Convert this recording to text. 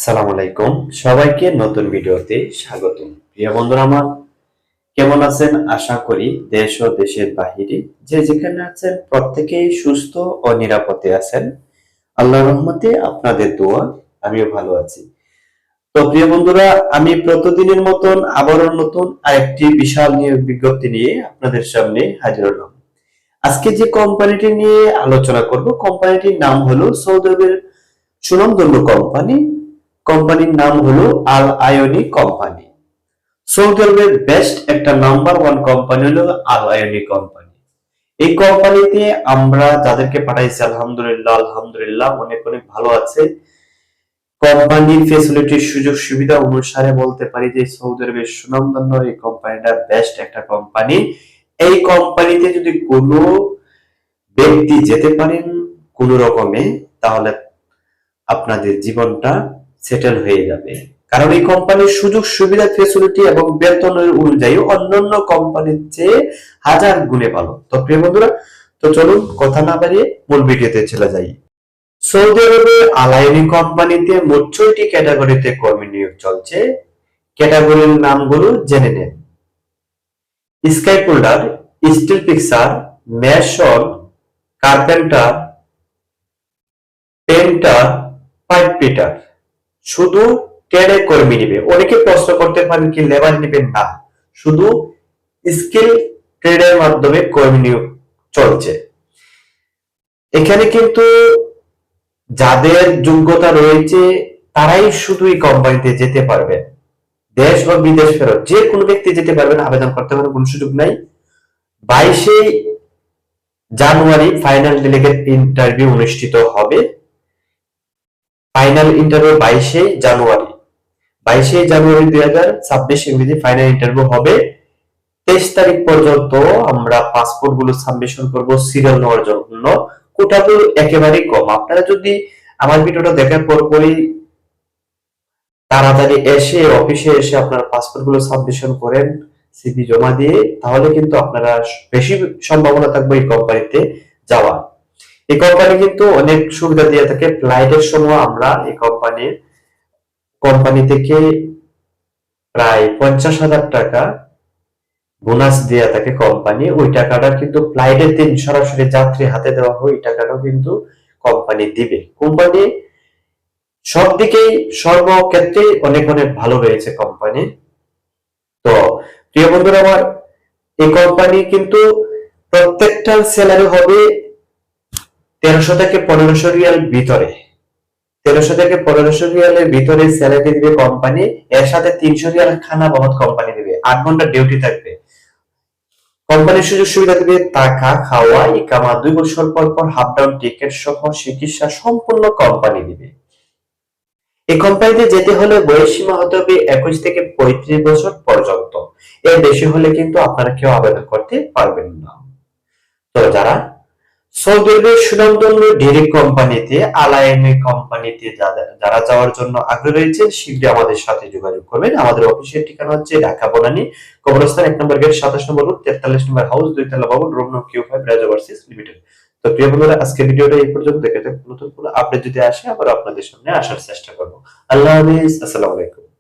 আসসালামু আলাইকুম, সবাইকে নতুন ভিডিওতে স্বাগতম। প্রিয় বন্ধুরা আমার, কেমন আছেন? আশা করি দেশ ও দেশের বাহিরে যে যেখানে আছেন প্রত্যেকেই সুস্থ ও নিরাপদে আছেন। আল্লাহর রহমতে আপনাদের দোয়া আমিও ভালো আছি। তো প্রিয় বন্ধুরা, আমি প্রতিদিনের মতন আবারও নতুন আরেকটি বিশাল নিয়োগ বিজ্ঞপ্তি নিয়ে আপনাদের সামনে হাজির হলাম। আজকে যে কোম্পানিটি নিয়ে আলোচনা করব, কোম্পানিটির নাম হলো সৌদি আরবের সুনামধন্য কোম্পানি। কোম্পানির নাম হলো আল আয়নি কোম্পানি। সৌদি আরবের বেস্ট একটা নাম্বার ওয়ান কোম্পানি হলো আল আয়নি কোম্পানি। এই কোম্পানিতে আমরা যাদেরকে পাঠাইছি আলহামদুলিল্লাহ আলহামদুলিল্লাহ অনেক অনেক ভালো আছে। কোম্পানির ফ্যাসিলিটির সুযোগ সুবিধা অনুসারে বলতে পারি যে সৌদি আরবের সুনামধন্য এই কোম্পানিটা বেস্ট একটা কোম্পানি। এই কোম্পানিতে যদি কোনো ব্যক্তি যেতে পারেন কোনো রকমে, তাহলে আপনাদের জীবনটা সেটেল হয়ে যাবে। কারণ এই কোম্পানির সুযোগ সুবিধা ফ্যাসিলিটি এবং বেতনের অনুযায়ী অন্যান্য কোম্পানির চেয়ে হাজার গুণে ভালো। তো প্রিয় বন্ধুরা, তো চলুন কথা না বাড়িয়ে মূল ভিডিওতে চলে যাই। সৌদি আরবের আল আইনি কোম্পানিতে মোট ৬টি ক্যাটাগরিতে কর্মী নিয়োগ চলছে। ক্যাটাগরির নামগুলো জেনে নেন। Scaffolder, steel fixer, mason, carpenter, painter, pipe fitter. শুধু ট্রেডে কর্মী নিবে। অনেকে প্রশ্ন করতে পারেন কি লেবার নিবেন? না, শুধু স্কিল ট্রেডের মাধ্যমে কর্মী নিয়োগ চলছে। এখানে কিন্তু যাদের যোগ্যতা রয়েছে তারাই শুধু এই কোম্পানিতে যেতে পারবেন। দেশ বা বিদেশ ফেরত যে কোনো ব্যক্তি যেতে পারবেন, আবেদন করতে পারবেন, কোনো সুযোগ নাই। 22শে জানুয়ারি ফাইনাল ডেলিগেট ইন্টারভিউ অনুষ্ঠিত হবে। ফাইনাল ইন্টারভিউ 22শে জানুয়ারি 2026 ইংরেজি ফাইনাল ইন্টারভিউ হবে। 23 তারিখ পর্যন্ত আমরা পাসপোর্ট গুলো সাবমিশন করব সিরিয়াল নেওয়ার জন্য। কোটাগুলো একেবারেই কম। আপনারা যদি আমার ভিডিওটা দেখার পরই তাড়াতাড়ি এসে অফিসে এসে আপনার পাসপোর্ট গুলো সাবমিশন করেন সিভি জমা দিয়ে, তাহলে কিন্তু আপনারা বেশি সম্ভাবনা থাকবে এই কোম্পানিতে যাওয়া। এই কোম্পানি কিন্তু অনেক সুবিধা দিয়ে থাকে। ফ্লাইটের সময় আমরা এই কোম্পানি থেকে প্রায় 50,000 টাকা বোনাস দেয়া থাকে কোম্পানি। ওই টাকাটা কিন্তু ফ্লাইটের দিন সরাসরি যাত্রী হাতে দেওয়া হয়। ওই টাকাটাও কিন্তু কোম্পানি দিবে। কোম্পানি সব দিকেই সর্বক্ষেত্রে অনেক অনেক ভালো রয়েছে কোম্পানি। তো প্রিয় বন্ধুরা আমার, এই কোম্পানি কিন্তু প্রত্যেকটা স্যালারি হবে 1300 থেকে 1500 রিয়াল ভিতরে। 1300 থেকে 1500 রিয়ালের ভিতরে স্যালারি দিবে কোম্পানি। এর সাথে 300 রিয়াল খানা বাবদ কোম্পানি দিবে। 8 ঘন্টা ডিউটি থাকবে। কোম্পানির সুযোগ সুবিধা দিবে থাকা, খাওয়া, ইকামা, 2 বছর পর পর হাফ ডাউন টিকেট সহ চিকিৎসা সম্পূর্ণ কোম্পানি দিবে। এই কোম্পানিতে যেতে হলে বয়স সীমা হতে হবে 21 থেকে 35 বছর পর্যন্ত। এর বেশি হলে কিন্তু আপনারা কেউ আবেদন করতে পারবেন না। তো যারা সৌদি আরবের সুনামধন্য ডেইরি কোম্পানিতে আল আইনি কোম্পানিতে যারা যাওয়ার জন্য আগ্রহী রয়েছেন, শীঘ্রই আমাদের সাথে যোগাযোগ করবেন। আমাদের অফিসের ঠিকানা হচ্ছে ঢাকা বনানী কবরস্থান 1 নম্বর গেট 27 নম্বর রোড 43 নম্বর হাউস 2 তলা ভবন রুম নং Q5 রাজা ভার্সিস লিমিটেড। তো প্রিয় বন্ধুরা, আজকে ভিডিওটা এই পর্যন্ত। দেখে নতুন কোনো আপডেট যদি আসে আবার আপনাদের সামনে আসার চেষ্টা করব। আল্লাহ হাফেজ, আসসালামু আলাইকুম।